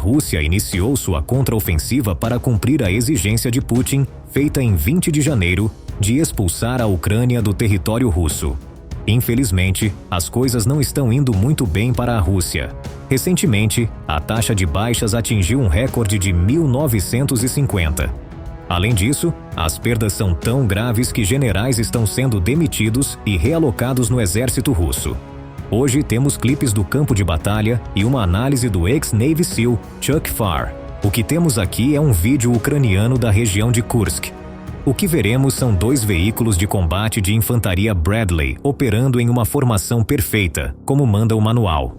Rússia iniciou sua contraofensiva para cumprir a exigência de Putin, feita em 20 de janeiro, de expulsar a Ucrânia do território russo. Infelizmente, as coisas não estão indo muito bem para a Rússia. Recentemente, a taxa de baixas atingiu um recorde de 1950. Além disso, as perdas são tão graves que generais estão sendo demitidos e realocados no exército russo. Hoje temos clipes do campo de batalha e uma análise do ex-Navy SEAL Chuck Farr. O que temos aqui é um vídeo ucraniano da região de Kursk. O que veremos são 2 veículos de combate de infantaria Bradley operando em uma formação perfeita, como manda o manual.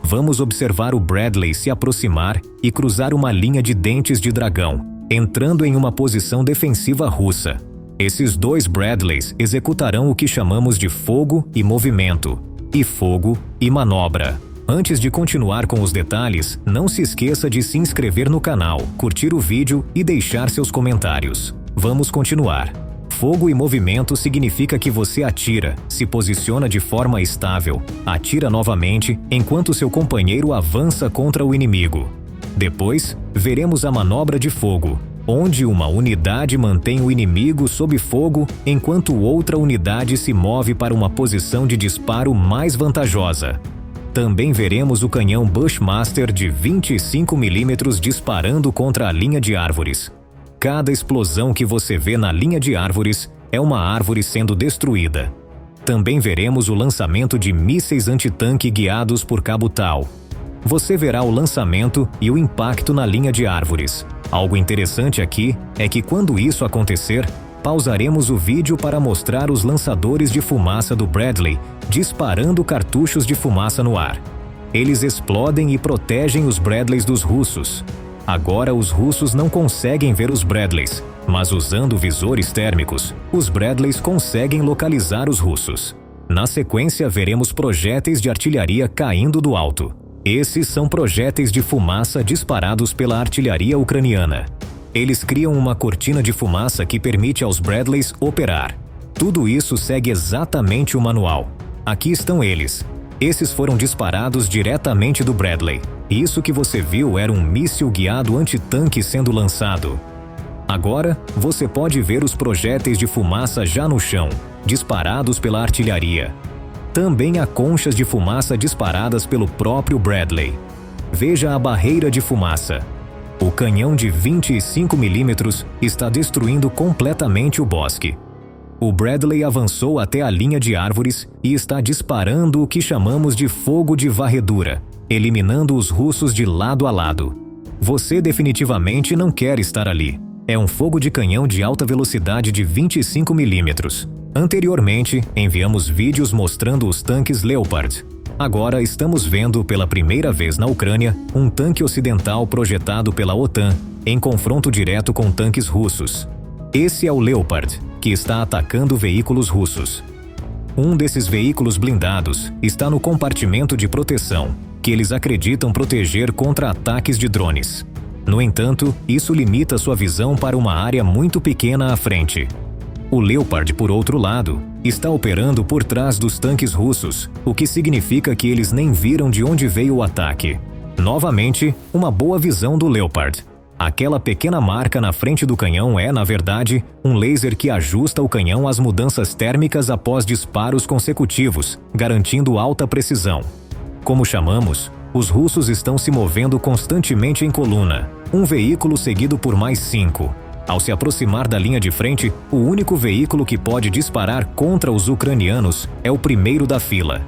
Vamos observar o Bradley se aproximar e cruzar uma linha de dentes de dragão, entrando em uma posição defensiva russa. Esses 2 Bradleys executarão o que chamamos de fogo e movimento, e fogo e manobra. Antes de continuar com os detalhes, não se esqueça de se inscrever no canal, curtir o vídeo e deixar seus comentários. Vamos continuar. Fogo e movimento significa que você atira, se posiciona de forma estável, atira novamente enquanto seu companheiro avança contra o inimigo. Depois, veremos a manobra de fogo, onde uma unidade mantém o inimigo sob fogo enquanto outra unidade se move para uma posição de disparo mais vantajosa. Também veremos o canhão Bushmaster de 25 mm disparando contra a linha de árvores. Cada explosão que você vê na linha de árvores é uma árvore sendo destruída. Também veremos o lançamento de mísseis antitanque guiados por cabo tal. Você verá o lançamento e o impacto na linha de árvores. Algo interessante aqui é que quando isso acontecer, pausaremos o vídeo para mostrar os lançadores de fumaça do Bradley disparando cartuchos de fumaça no ar. Eles explodem e protegem os Bradleys dos russos. Agora os russos não conseguem ver os Bradleys, mas usando visores térmicos, os Bradleys conseguem localizar os russos. Na sequência veremos projéteis de artilharia caindo do alto. Esses são projéteis de fumaça disparados pela artilharia ucraniana. Eles criam uma cortina de fumaça que permite aos Bradleys operar. Tudo isso segue exatamente o manual. Aqui estão eles. Esses foram disparados diretamente do Bradley. Isso que você viu era um míssil guiado antitanque sendo lançado. Agora, você pode ver os projéteis de fumaça já no chão, disparados pela artilharia. Também há conchas de fumaça disparadas pelo próprio Bradley. Veja a barreira de fumaça. O canhão de 25 mm está destruindo completamente o bosque. O Bradley avançou até a linha de árvores e está disparando o que chamamos de fogo de varredura, eliminando os russos de lado a lado. Você definitivamente não quer estar ali. É um fogo de canhão de alta velocidade de 25 mm. Anteriormente, enviamos vídeos mostrando os tanques Leopard. Agora estamos vendo pela primeira vez na Ucrânia um tanque ocidental projetado pela OTAN em confronto direto com tanques russos. Esse é o Leopard, que está atacando veículos russos. Um desses veículos blindados está no compartimento de proteção, que eles acreditam proteger contra ataques de drones. No entanto, isso limita sua visão para uma área muito pequena à frente. O Leopard, por outro lado, está operando por trás dos tanques russos, o que significa que eles nem viram de onde veio o ataque. Novamente, uma boa visão do Leopard. Aquela pequena marca na frente do canhão é, na verdade, um laser que ajusta o canhão às mudanças térmicas após disparos consecutivos, garantindo alta precisão. Como chamamos, os russos estão se movendo constantemente em coluna, um veículo seguido por mais 5. Ao se aproximar da linha de frente, o único veículo que pode disparar contra os ucranianos é o primeiro da fila.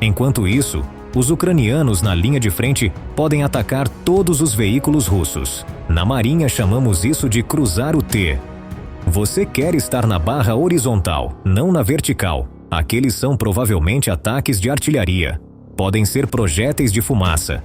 Enquanto isso, os ucranianos na linha de frente podem atacar todos os veículos russos. Na Marinha chamamos isso de cruzar o T. Você quer estar na barra horizontal, não na vertical. Aqueles são provavelmente ataques de artilharia. Podem ser projéteis de fumaça.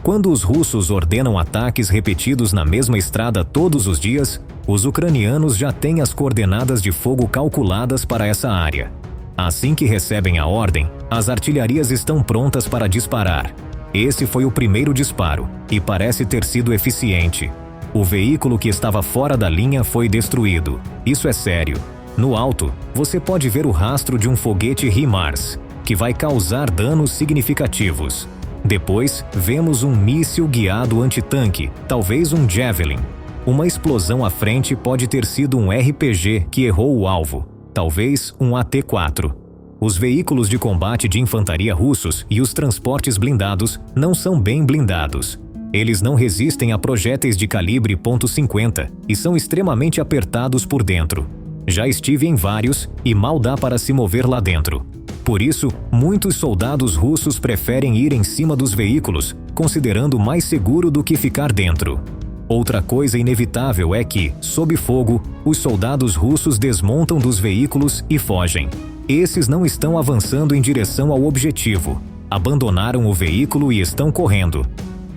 Quando os russos ordenam ataques repetidos na mesma estrada todos os dias, os ucranianos já têm as coordenadas de fogo calculadas para essa área. Assim que recebem a ordem, as artilharias estão prontas para disparar. Esse foi o primeiro disparo, e parece ter sido eficiente. O veículo que estava fora da linha foi destruído. Isso é sério. No alto, você pode ver o rastro de um foguete HIMARS, que vai causar danos significativos. Depois, vemos um míssil guiado antitanque, talvez um Javelin. Uma explosão à frente pode ter sido um RPG que errou o alvo, talvez um AT-4. Os veículos de combate de infantaria russos e os transportes blindados não são bem blindados. Eles não resistem a projéteis de calibre .50 e são extremamente apertados por dentro. Já estive em vários e mal dá para se mover lá dentro. Por isso, muitos soldados russos preferem ir em cima dos veículos, considerando mais seguro do que ficar dentro. Outra coisa inevitável é que, sob fogo, os soldados russos desmontam dos veículos e fogem. Esses não estão avançando em direção ao objetivo. Abandonaram o veículo e estão correndo.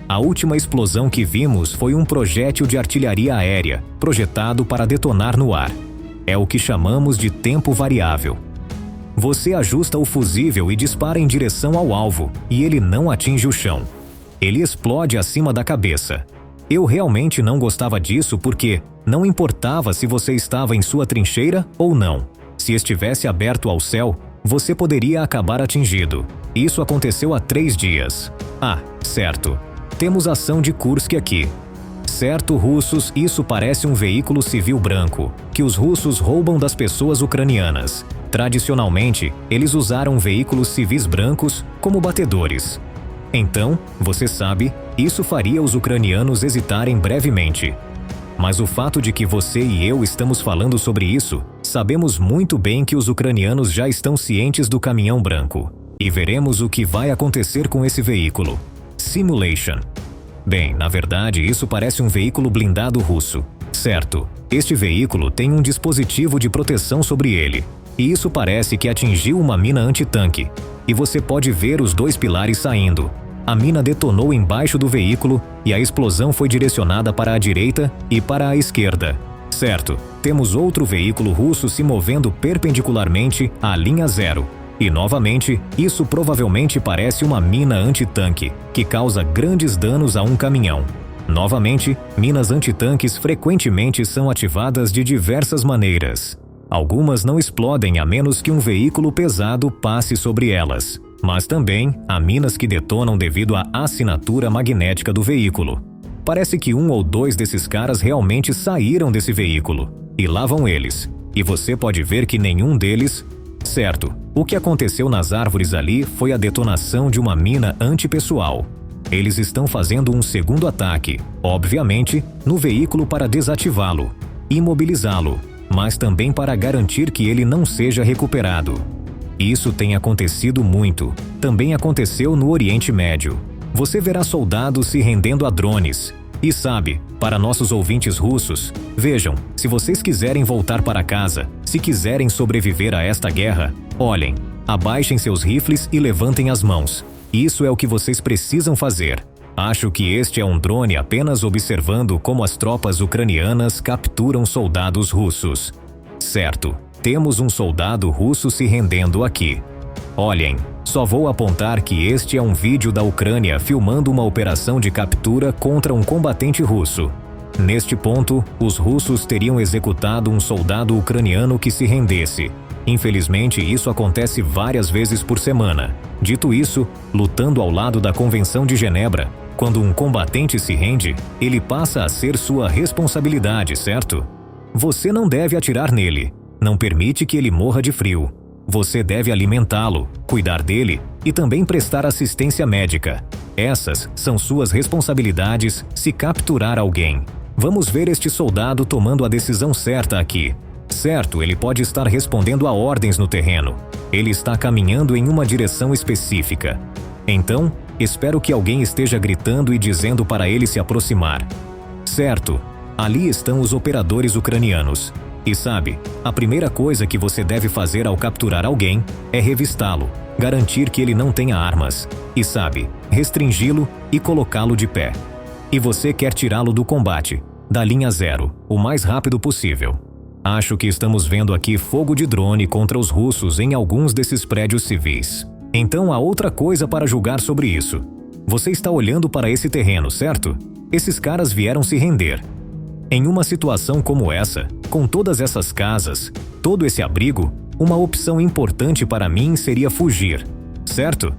A última explosão que vimos foi um projétil de artilharia aérea, projetado para detonar no ar. É o que chamamos de tempo variável. Você ajusta o fusível e dispara em direção ao alvo, e ele não atinge o chão. Ele explode acima da cabeça. Eu realmente não gostava disso porque não importava se você estava em sua trincheira ou não. Se estivesse aberto ao céu, você poderia acabar atingido. Isso aconteceu há 3 dias. Ah, certo. Temos ação de Kursk aqui. Certo, russos, isso parece um veículo civil branco, que os russos roubam das pessoas ucranianas. Tradicionalmente, eles usaram veículos civis brancos como batedores. Então, você sabe, isso faria os ucranianos hesitarem brevemente. Mas o fato de que você e eu estamos falando sobre isso, sabemos muito bem que os ucranianos já estão cientes do caminhão branco. E veremos o que vai acontecer com esse veículo. Simulation. Bem, na verdade, isso parece um veículo blindado russo. Certo, este veículo tem um dispositivo de proteção sobre ele. E isso parece que atingiu uma mina antitanque. E você pode ver os 2 pilares saindo. A mina detonou embaixo do veículo e a explosão foi direcionada para a direita e para a esquerda. Certo, temos outro veículo russo se movendo perpendicularmente à linha 0. E novamente, isso provavelmente parece uma mina antitanque, que causa grandes danos a um caminhão. Novamente, minas antitanques frequentemente são ativadas de diversas maneiras. Algumas não explodem a menos que um veículo pesado passe sobre elas. Mas também há minas que detonam devido à assinatura magnética do veículo. Parece que 1 ou 2 desses caras realmente saíram desse veículo. E lá vão eles. E você pode ver que nenhum deles... Certo, o que aconteceu nas árvores ali foi a detonação de uma mina antipessoal. Eles estão fazendo um segundo ataque, obviamente, no veículo para desativá-lo, imobilizá-lo, mas também para garantir que ele não seja recuperado. Isso tem acontecido muito. Também aconteceu no Oriente Médio. Você verá soldados se rendendo a drones. E sabe, para nossos ouvintes russos, vejam, se vocês quiserem voltar para casa, se quiserem sobreviver a esta guerra, olhem, abaixem seus rifles e levantem as mãos. Isso é o que vocês precisam fazer. Acho que este é um drone apenas observando como as tropas ucranianas capturam soldados russos. Certo, temos um soldado russo se rendendo aqui. Olhem, só vou apontar que este é um vídeo da Ucrânia filmando uma operação de captura contra um combatente russo. Neste ponto, os russos teriam executado um soldado ucraniano que se rendesse. Infelizmente, isso acontece várias vezes por semana. Dito isso, lutando ao lado da Convenção de Genebra, quando um combatente se rende, ele passa a ser sua responsabilidade, certo? Você não deve atirar nele. Não permite que ele morra de frio. Você deve alimentá-lo, cuidar dele e também prestar assistência médica. Essas são suas responsabilidades se capturar alguém. Vamos ver este soldado tomando a decisão certa aqui. Certo, ele pode estar respondendo a ordens no terreno. Ele está caminhando em uma direção específica. Então, espero que alguém esteja gritando e dizendo para ele se aproximar. Certo, ali estão os operadores ucranianos. E sabe, a primeira coisa que você deve fazer ao capturar alguém é revistá-lo, garantir que ele não tenha armas, e sabe, restringi-lo e colocá-lo de pé. E você quer tirá-lo do combate, da linha 0, o mais rápido possível. Acho que estamos vendo aqui fogo de drone contra os russos em alguns desses prédios civis. Então há outra coisa para julgar sobre isso. Você está olhando para esse terreno, certo? Esses caras vieram se render. Em uma situação como essa, com todas essas casas, todo esse abrigo, uma opção importante para mim seria fugir, certo?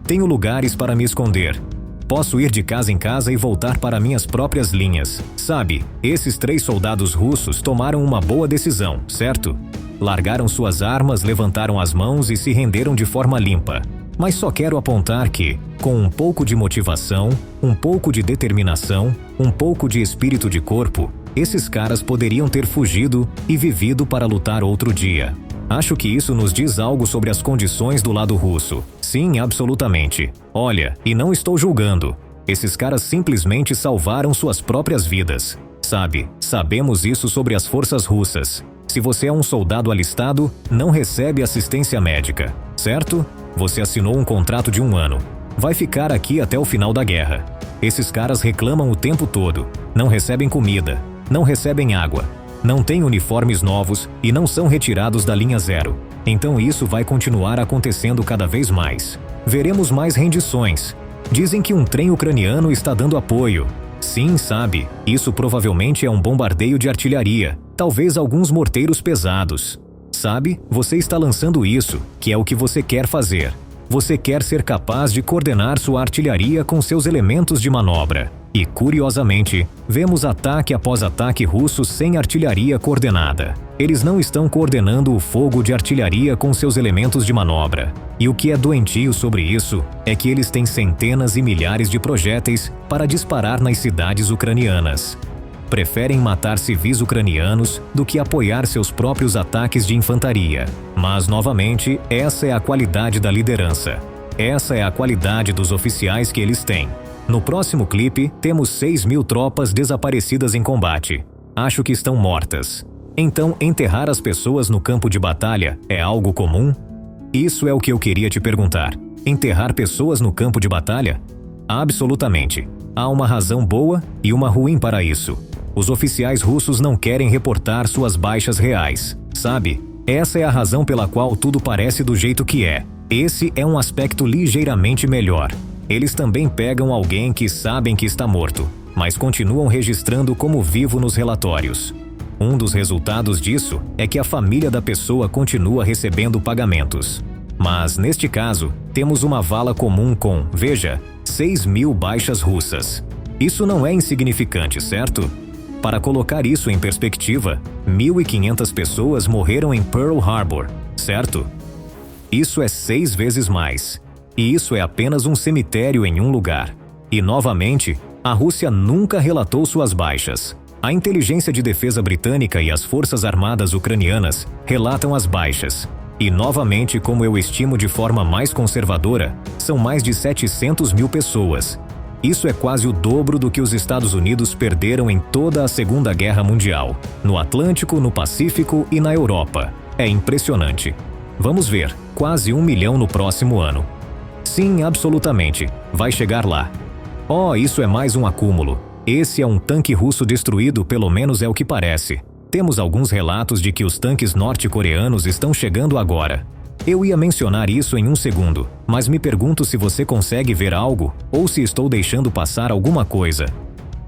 Tenho lugares para me esconder. Posso ir de casa em casa e voltar para minhas próprias linhas. Sabe, esses 3 soldados russos tomaram uma boa decisão, certo? Largaram suas armas, levantaram as mãos e se renderam de forma limpa. Mas só quero apontar que, com um pouco de motivação, um pouco de determinação, um pouco de espírito de corpo, esses caras poderiam ter fugido e vivido para lutar outro dia. Acho que isso nos diz algo sobre as condições do lado russo. Sim, absolutamente. Olha, e não estou julgando. Esses caras simplesmente salvaram suas próprias vidas. Sabe, sabemos isso sobre as forças russas. Se você é um soldado alistado, não recebe assistência médica, certo? Você assinou um contrato de 1 ano. Vai ficar aqui até o final da guerra. Esses caras reclamam o tempo todo. Não recebem comida, não recebem água, não têm uniformes novos e não são retirados da linha zero. Então isso vai continuar acontecendo cada vez mais. Veremos mais rendições. Dizem que um trem ucraniano está dando apoio. Sim, sabe, isso provavelmente é um bombardeio de artilharia, talvez alguns morteiros pesados. Sabe, você está lançando isso, que é o que você quer fazer. Você quer ser capaz de coordenar sua artilharia com seus elementos de manobra. E, curiosamente, vemos ataque após ataque russo sem artilharia coordenada. Eles não estão coordenando o fogo de artilharia com seus elementos de manobra. E o que é doentio sobre isso é que eles têm centenas e milhares de projéteis para disparar nas cidades ucranianas. Preferem matar civis ucranianos do que apoiar seus próprios ataques de infantaria. Mas, novamente, essa é a qualidade da liderança. Essa é a qualidade dos oficiais que eles têm. No próximo clipe, temos 6.000 tropas desaparecidas em combate. Acho que estão mortas. Então, enterrar as pessoas no campo de batalha é algo comum? Isso é o que eu queria te perguntar. Enterrar pessoas no campo de batalha? Absolutamente. Há uma razão boa e uma ruim para isso. Os oficiais russos não querem reportar suas baixas reais, sabe? Essa é a razão pela qual tudo parece do jeito que é. Esse é um aspecto ligeiramente melhor. Eles também pegam alguém que sabem que está morto, mas continuam registrando como vivo nos relatórios. Um dos resultados disso é que a família da pessoa continua recebendo pagamentos. Mas, neste caso, temos uma vala comum com, veja, 6.000 baixas russas. Isso não é insignificante, certo? Para colocar isso em perspectiva, 1.500 pessoas morreram em Pearl Harbor, certo? Isso é 6 vezes mais. E isso é apenas um cemitério em um lugar. E, novamente, a Rússia nunca relatou suas baixas. A inteligência de defesa britânica e as forças armadas ucranianas relatam as baixas. E, novamente, como eu estimo de forma mais conservadora, são mais de 700.000 pessoas. Isso é quase o dobro do que os Estados Unidos perderam em toda a Segunda Guerra Mundial, no Atlântico, no Pacífico e na Europa. É impressionante. Vamos ver, quase 1 milhão no próximo ano. Sim, absolutamente. Vai chegar lá. Oh, isso é mais um acúmulo. Esse é um tanque russo destruído, pelo menos é o que parece. Temos alguns relatos de que os tanques norte-coreanos estão chegando agora. Eu ia mencionar isso em um segundo, mas me pergunto se você consegue ver algo ou se estou deixando passar alguma coisa.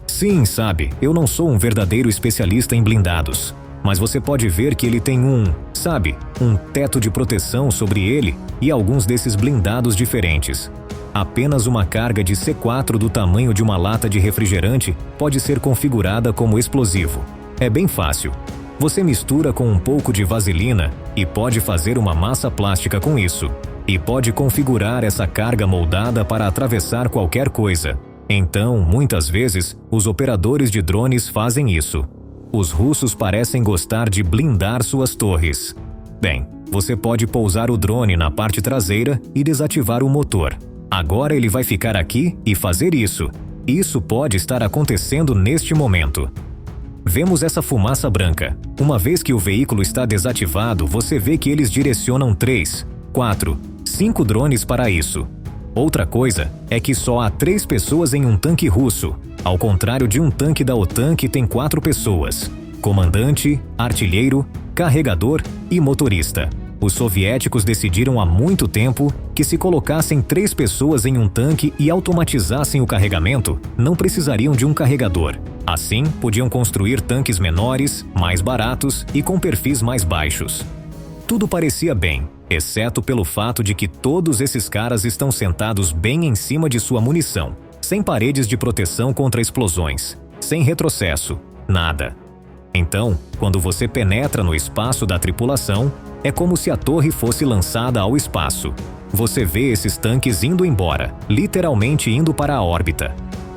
Sim, sabe, eu não sou um verdadeiro especialista em blindados, mas você pode ver que ele tem um teto de proteção sobre ele e alguns desses blindados diferentes. Apenas uma carga de C4 do tamanho de uma lata de refrigerante pode ser configurada como explosivo. É bem fácil. Você mistura com um pouco de vaselina e pode fazer uma massa plástica com isso. E pode configurar essa carga moldada para atravessar qualquer coisa. Então, muitas vezes, os operadores de drones fazem isso. Os russos parecem gostar de blindar suas torres. Bem, você pode pousar o drone na parte traseira e desativar o motor. Agora ele vai ficar aqui e fazer isso. Isso pode estar acontecendo neste momento. Vemos essa fumaça branca. Uma vez que o veículo está desativado, você vê que eles direcionam 3, 4, 5 drones para isso. Outra coisa é que só há 3 pessoas em um tanque russo, ao contrário de um tanque da OTAN que tem 4 pessoas: comandante, artilheiro, carregador e motorista. Os soviéticos decidiram há muito tempo que se colocassem 3 pessoas em um tanque e automatizassem o carregamento, não precisariam de um carregador. Assim, podiam construir tanques menores, mais baratos e com perfis mais baixos. Tudo parecia bem, exceto pelo fato de que todos esses caras estão sentados bem em cima de sua munição, sem paredes de proteção contra explosões, sem retrocesso, nada. Então, quando você penetra no espaço da tripulação, é como se a torre fosse lançada ao espaço. Você vê esses tanques indo embora, literalmente indo para a órbita.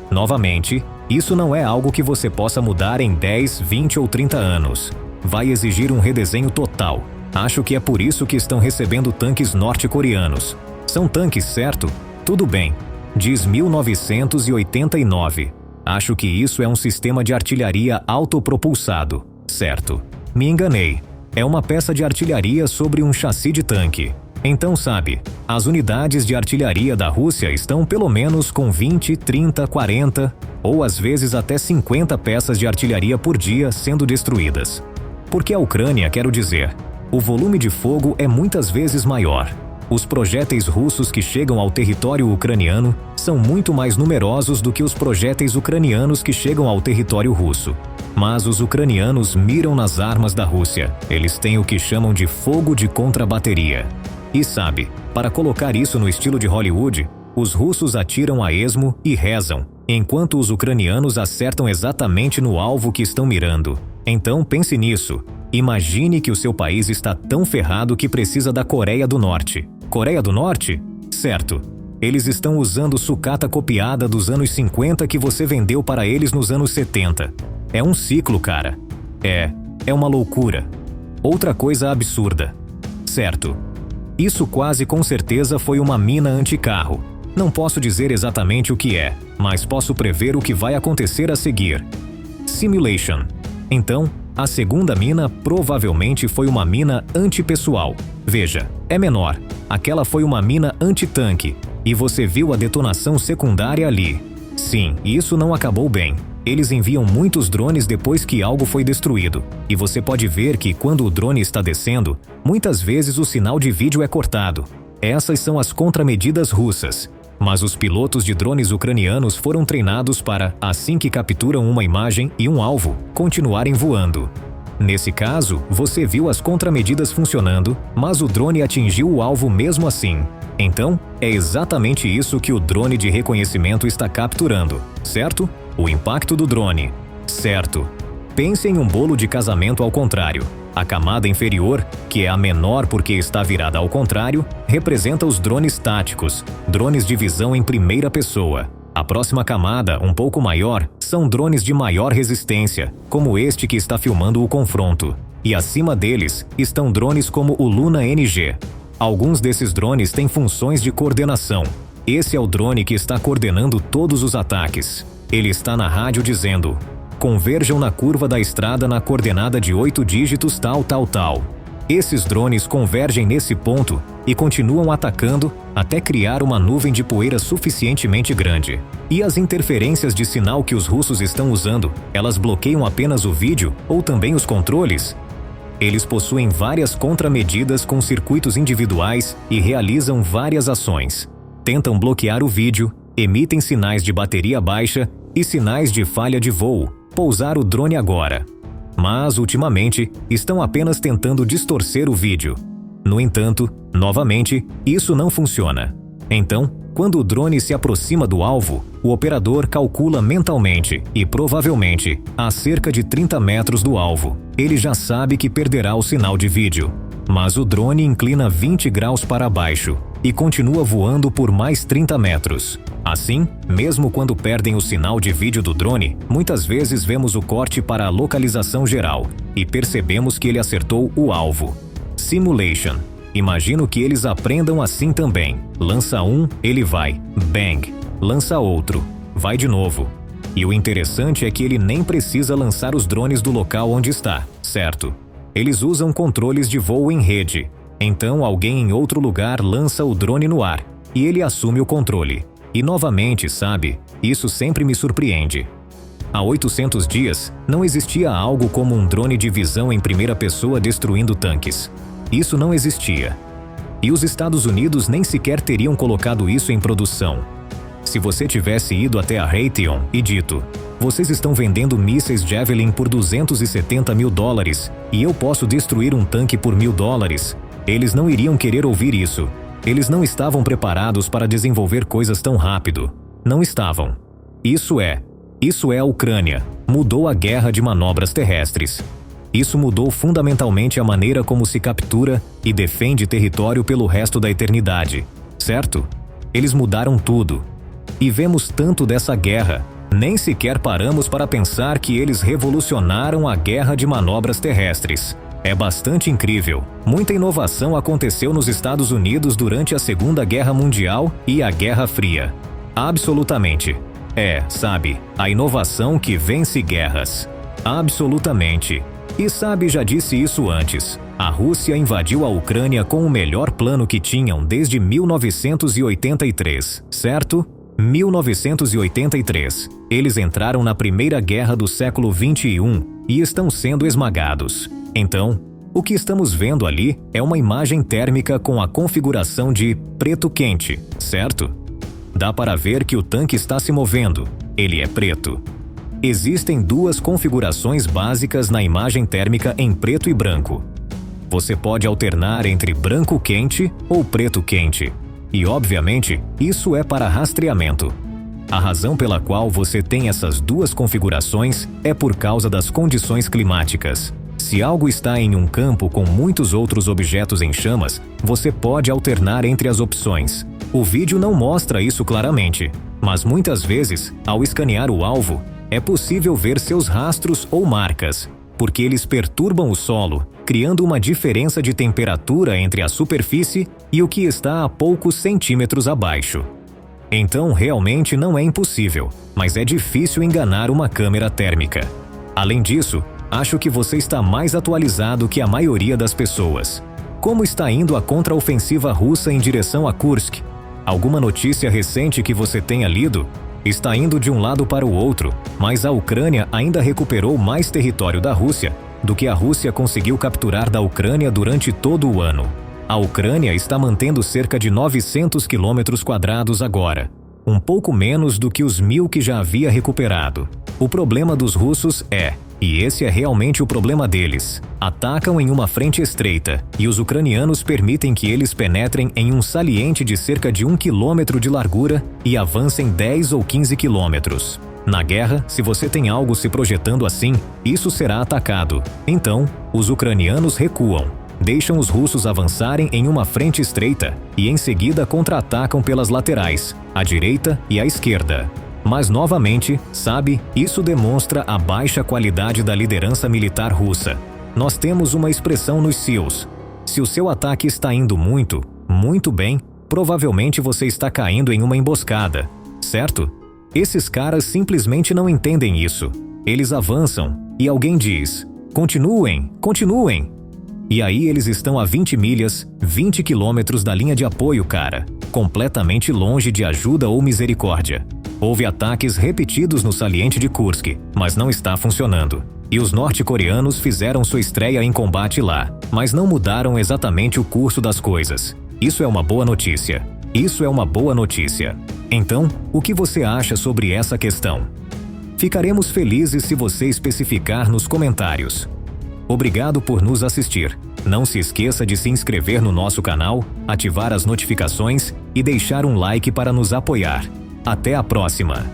Novamente, isso não é algo que você possa mudar em 10, 20 ou 30 anos. Vai exigir um redesenho total. Acho que é por isso que estão recebendo tanques norte-coreanos. São tanques, certo? Tudo bem. Diz 1989. Acho que isso é um sistema de artilharia autopropulsado. Certo. Me enganei. É uma peça de artilharia sobre um chassi de tanque. Então, sabe, as unidades de artilharia da Rússia estão pelo menos com 20, 30, 40 ou às vezes até 50 peças de artilharia por dia sendo destruídas. Porque a Ucrânia, quero dizer, o volume de fogo é muitas vezes maior. Os projéteis russos que chegam ao território ucraniano são muito mais numerosos do que os projéteis ucranianos que chegam ao território russo. Mas os ucranianos miram nas armas da Rússia. Eles têm o que chamam de fogo de contrabateria. E sabe, para colocar isso no estilo de Hollywood, os russos atiram a esmo e rezam, enquanto os ucranianos acertam exatamente no alvo que estão mirando. Então pense nisso. Imagine que o seu país está tão ferrado que precisa da Coreia do Norte. Coreia do Norte? Certo. Eles estão usando sucata copiada dos anos 50 que você vendeu para eles nos anos 70. É um ciclo, cara. É uma loucura. Outra coisa absurda. Certo. Isso quase com certeza foi uma mina anticarro. Não posso dizer exatamente o que é, mas posso prever o que vai acontecer a seguir. Simulation. Então, a segunda mina provavelmente foi uma mina antipessoal. Veja, é menor. Aquela foi uma mina antitanque. E você viu a detonação secundária ali. Sim, isso não acabou bem. Eles enviam muitos drones depois que algo foi destruído. E você pode ver que quando o drone está descendo, muitas vezes o sinal de vídeo é cortado. Essas são as contramedidas russas. Mas os pilotos de drones ucranianos foram treinados para, assim que capturam uma imagem e um alvo, continuarem voando. Nesse caso, você viu as contramedidas funcionando, mas o drone atingiu o alvo mesmo assim. Então, é exatamente isso que o drone de reconhecimento está capturando, certo? O impacto do drone. Certo. Pense em um bolo de casamento ao contrário. A camada inferior, que é a menor porque está virada ao contrário, representa os drones táticos, drones de visão em primeira pessoa. A próxima camada, um pouco maior, são drones de maior resistência, como este que está filmando o confronto. E acima deles estão drones como o Luna NG. Alguns desses drones têm funções de coordenação. Esse é o drone que está coordenando todos os ataques. Ele está na rádio dizendo: converjam na curva da estrada na coordenada de 8 dígitos tal. Esses drones convergem nesse ponto e continuam atacando até criar uma nuvem de poeira suficientemente grande. E as interferências de sinal que os russos estão usando, elas bloqueiam apenas o vídeo ou também os controles? Eles possuem várias contramedidas com circuitos individuais e realizam várias ações. Tentam bloquear o vídeo, emitem sinais de bateria baixa e sinais de falha de voo. Pousar o drone agora. Mas, ultimamente, estão apenas tentando distorcer o vídeo. No entanto, novamente, isso não funciona. Então, quando o drone se aproxima do alvo, o operador calcula mentalmente e, provavelmente, a cerca de 30 metros do alvo. Ele já sabe que perderá o sinal de vídeo. Mas o drone inclina 20 graus para baixo e continua voando por mais 30 metros. Assim, mesmo quando perdem o sinal de vídeo do drone, muitas vezes vemos o corte para a localização geral e percebemos que ele acertou o alvo. Simulation. Imagino que eles aprendam assim também. Lança um, ele vai. Bang. Lança outro. Vai de novo. E o interessante é que ele nem precisa lançar os drones do local onde está, certo? Eles usam controles de voo em rede. Então alguém em outro lugar lança o drone no ar e ele assume o controle. E novamente, sabe, isso sempre me surpreende. Há 800 dias, não existia algo como um drone de visão em primeira pessoa destruindo tanques. Isso não existia. E os Estados Unidos nem sequer teriam colocado isso em produção. Se você tivesse ido até a Raytheon e dito: vocês estão vendendo mísseis Javelin por $270 mil e eu posso destruir um tanque por $1.000, Eles não iriam querer ouvir isso. Eles não estavam preparados para desenvolver coisas tão rápido. Não estavam. Isso é a Ucrânia. Mudou a guerra de manobras terrestres. Isso mudou fundamentalmente a maneira como se captura e defende território pelo resto da eternidade, certo? Eles mudaram tudo. E vemos tanto dessa guerra, nem sequer paramos para pensar que eles revolucionaram a guerra de manobras terrestres. É bastante incrível. Muita inovação aconteceu nos Estados Unidos durante a Segunda Guerra Mundial e a Guerra Fria. Absolutamente. Sabe, a inovação que vence guerras. Absolutamente. E sabe, já disse isso antes. A Rússia invadiu a Ucrânia com o melhor plano que tinham desde 1983, certo? 1983. Eles entraram na Primeira Guerra do século XXI e estão sendo esmagados. Então, o que estamos vendo ali é uma imagem térmica com a configuração de preto quente, certo? Dá para ver que o tanque está se movendo. Ele é preto. Existem duas configurações básicas na imagem térmica em preto e branco. Você pode alternar entre branco quente ou preto quente. E, obviamente, isso é para rastreamento. A razão pela qual você tem essas duas configurações é por causa das condições climáticas. Se algo está em um campo com muitos outros objetos em chamas, você pode alternar entre as opções. O vídeo não mostra isso claramente, mas muitas vezes, ao escanear o alvo, é possível ver seus rastros ou marcas, porque eles perturbam o solo, criando uma diferença de temperatura entre a superfície e o que está a poucos centímetros abaixo. Então, realmente não é impossível, mas é difícil enganar uma câmera térmica. Além disso, acho que você está mais atualizado que a maioria das pessoas. Como está indo a contraofensiva russa em direção a Kursk? Alguma notícia recente que você tenha lido? Está indo de um lado para o outro, mas a Ucrânia ainda recuperou mais território da Rússia do que a Rússia conseguiu capturar da Ucrânia durante todo o ano. A Ucrânia está mantendo cerca de 900 quilômetros quadrados agora, um pouco menos do que os 1.000 que já havia recuperado. O problema dos russos e esse é realmente o problema deles, atacam em uma frente estreita e os ucranianos permitem que eles penetrem em um saliente de cerca de 1 quilômetro de largura e avancem 10 ou 15 quilômetros. Na guerra, se você tem algo se projetando assim, isso será atacado. Então, os ucranianos recuam, deixam os russos avançarem em uma frente estreita e em seguida contra-atacam pelas laterais, à direita e à esquerda. Mas novamente, sabe, isso demonstra a baixa qualidade da liderança militar russa. Nós temos uma expressão nos SEALs. Se o seu ataque está indo muito, muito bem, provavelmente você está caindo em uma emboscada, certo? Esses caras simplesmente não entendem isso. Eles avançam e alguém diz: continuem, continuem. E aí eles estão a 20 milhas, 20 quilômetros da linha de apoio, cara, completamente longe de ajuda ou misericórdia. Houve ataques repetidos no saliente de Kursk, mas não está funcionando. E os norte-coreanos fizeram sua estreia em combate lá, mas não mudaram exatamente o curso das coisas. Isso é uma boa notícia. Isso é uma boa notícia. Então, o que você acha sobre essa questão? Ficaremos felizes se você especificar nos comentários. Obrigado por nos assistir. Não se esqueça de se inscrever no nosso canal, ativar as notificações e deixar um like para nos apoiar. Até a próxima!